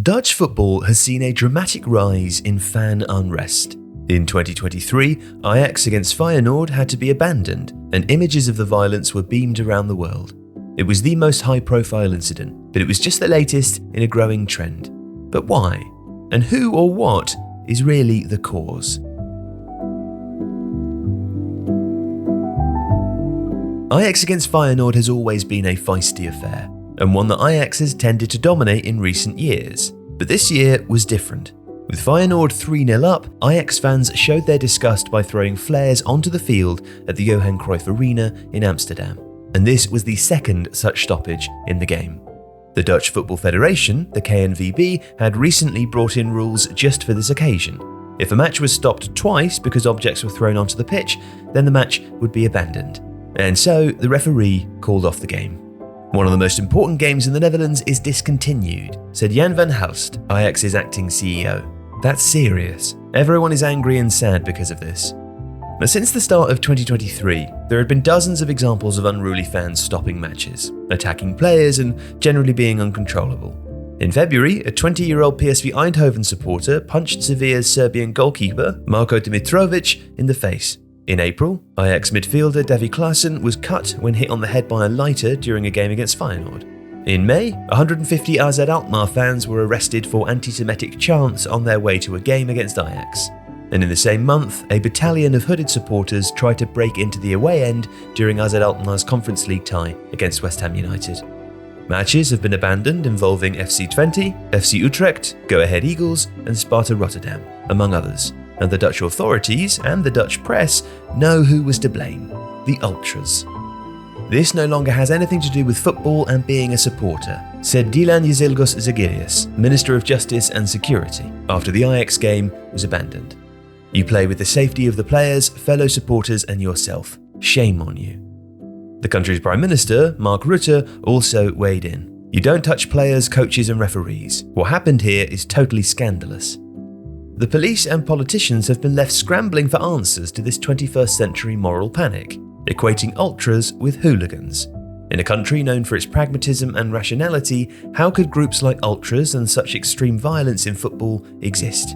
Dutch football has seen a dramatic rise in fan unrest. In 2023, Ajax against Feyenoord had to be abandoned, and images of the violence were beamed around the world. It was the most high-profile incident, but it was just the latest in a growing trend. But why? And who or what is really the cause? Ajax against Feyenoord has always been a feisty affair, and one that Ajax has tended to dominate in recent years. But this year was different. With Feyenoord 3-0 up, Ajax fans showed their disgust by throwing flares onto the field at the Johan Cruyff Arena in Amsterdam. And this was the second such stoppage in the game. The Dutch Football Federation, the KNVB, had recently brought in rules just for this occasion. If a match was stopped twice because objects were thrown onto the pitch, then the match would be abandoned. And so the referee called off the game. One of the most important games in the Netherlands is discontinued, said Jan van Halst, Ajax's acting CEO. That's serious. Everyone is angry and sad because of this. Now, since the start of 2023, there had been dozens of examples of unruly fans stopping matches, attacking players, and generally being uncontrollable. In February, a 20-year-old PSV Eindhoven supporter punched Sevilla's Serbian goalkeeper, Marko Dimitrovic, in the face. In April, Ajax midfielder Davy Klaassen was cut when hit on the head by a lighter during a game against Feyenoord. In May, 150 AZ Alkmaar fans were arrested for anti-Semitic chants on their way to a game against Ajax. And in the same month, a battalion of hooded supporters tried to break into the away end during AZ Alkmaar's Conference League tie against West Ham United. Matches have been abandoned involving FC Twente, FC Utrecht, Go Ahead Eagles, and Sparta Rotterdam, among others. And the Dutch authorities and the Dutch press know who was to blame: the ultras. This no longer has anything to do with football and being a supporter, said Dilan Yzilgos Zagirius, Minister of Justice and Security, after the Ajax game was abandoned. You play with the safety of the players, fellow supporters and yourself. Shame on you. The country's Prime Minister, Mark Rutte, also weighed in. You don't touch players, coaches and referees. What happened here is totally scandalous. The police and politicians have been left scrambling for answers to this 21st century moral panic, equating ultras with hooligans. In a country known for its pragmatism and rationality, how could groups like ultras and such extreme violence in football exist?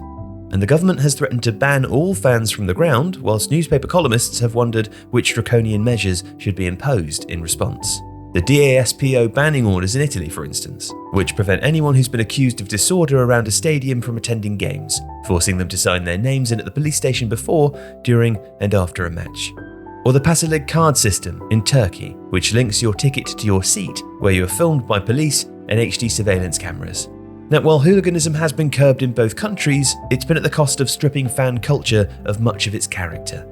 And the government has threatened to ban all fans from the ground, whilst newspaper columnists have wondered which draconian measures should be imposed in response. The DASPO banning orders in Italy, for instance, which prevent anyone who's been accused of disorder around a stadium from attending games, forcing them to sign their names in at the police station before, during and after a match. Or the Pasilig card system in Turkey, which links your ticket to your seat, where you are filmed by police and HD surveillance cameras. Now, while hooliganism has been curbed in both countries, it's been at the cost of stripping fan culture of much of its character.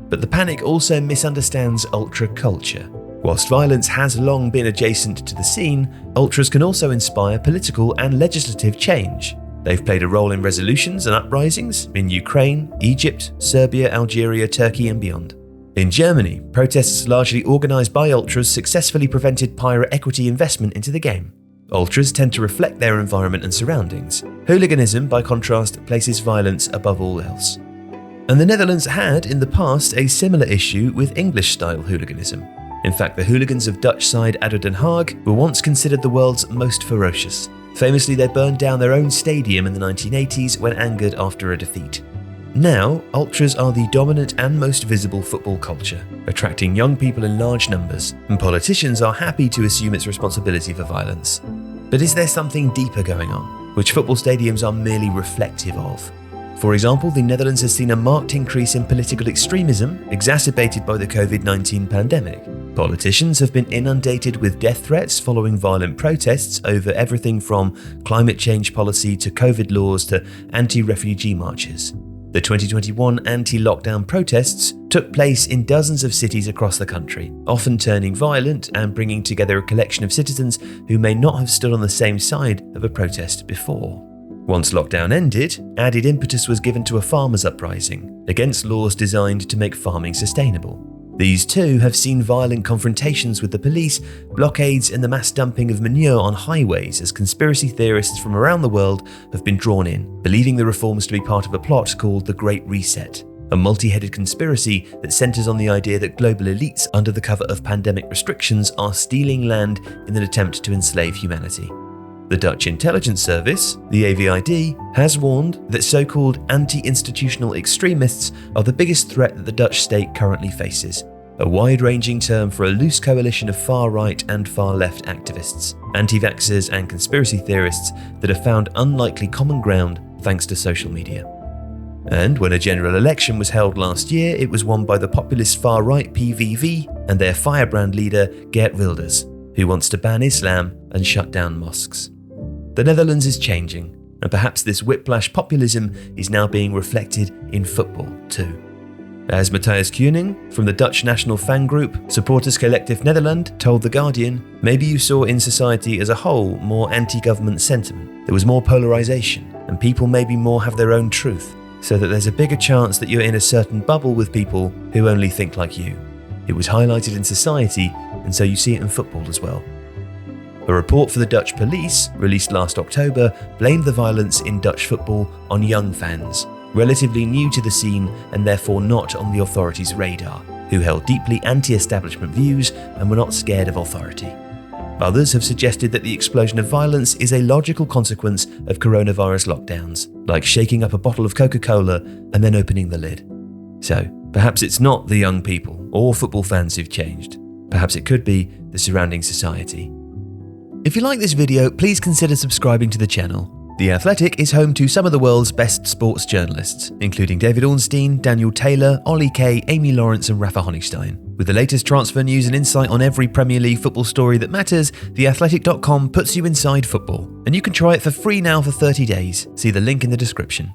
But the panic also misunderstands ultra culture. Whilst violence has long been adjacent to the scene, ultras can also inspire political and legislative change. They've played a role in resolutions and uprisings in Ukraine, Egypt, Serbia, Algeria, Turkey and beyond. In Germany, protests largely organised by ultras successfully prevented pirate equity investment into the game. Ultras tend to reflect their environment and surroundings. Hooliganism, by contrast, places violence above all else. And the Netherlands had, in the past, a similar issue with English-style hooliganism. In fact, the hooligans of Dutch side ADO Den Haag were once considered the world's most ferocious. Famously, they burned down their own stadium in the 1980s when angered after a defeat. Now, ultras are the dominant and most visible football culture, attracting young people in large numbers, and politicians are happy to assume its responsibility for violence. But is there something deeper going on, which football stadiums are merely reflective of? For example, the Netherlands has seen a marked increase in political extremism, exacerbated by the COVID-19 pandemic. Politicians have been inundated with death threats following violent protests over everything from climate change policy to COVID laws to anti-refugee marches. The 2021 anti-lockdown protests took place in dozens of cities across the country, often turning violent and bringing together a collection of citizens who may not have stood on the same side of a protest before. Once lockdown ended, added impetus was given to a farmers' uprising against laws designed to make farming sustainable. These too have seen violent confrontations with the police, blockades and the mass dumping of manure on highways as conspiracy theorists from around the world have been drawn in, believing the reforms to be part of a plot called the Great Reset, a multi-headed conspiracy that centres on the idea that global elites under the cover of pandemic restrictions are stealing land in an attempt to enslave humanity. The Dutch intelligence service, the AVID, has warned that so-called anti-institutional extremists are the biggest threat that the Dutch state currently faces, a wide-ranging term for a loose coalition of far-right and far-left activists, anti-vaxxers and conspiracy theorists that have found unlikely common ground thanks to social media. And when a general election was held last year, it was won by the populist far-right PVV and their firebrand leader Geert Wilders, who wants to ban Islam and shut down mosques. The Netherlands is changing, and perhaps this whiplash populism is now being reflected in football too. As Matthias Koenig from the Dutch national fan group Supporters Collective Nederland told The Guardian, maybe you saw in society as a whole more anti-government sentiment. There was more polarisation, and people maybe more have their own truth, so that there's a bigger chance that you're in a certain bubble with people who only think like you. It was highlighted in society, and so you see it in football as well. A report for the Dutch police, released last October, blamed the violence in Dutch football on young fans, relatively new to the scene and therefore not on the authorities' radar, who held deeply anti-establishment views and were not scared of authority. Others have suggested that the explosion of violence is a logical consequence of coronavirus lockdowns, like shaking up a bottle of Coca-Cola and then opening the lid. So, perhaps it's not the young people or football fans who've changed. Perhaps it could be the surrounding society. If you like this video, please consider subscribing to the channel. The Athletic is home to some of the world's best sports journalists, including David Ornstein, Daniel Taylor, Ollie Kay, Amy Lawrence and Rafa Honigstein. With the latest transfer news and insight on every Premier League football story that matters, theathletic.com puts you inside football. And you can try it for free now for 30 days. See the link in the description.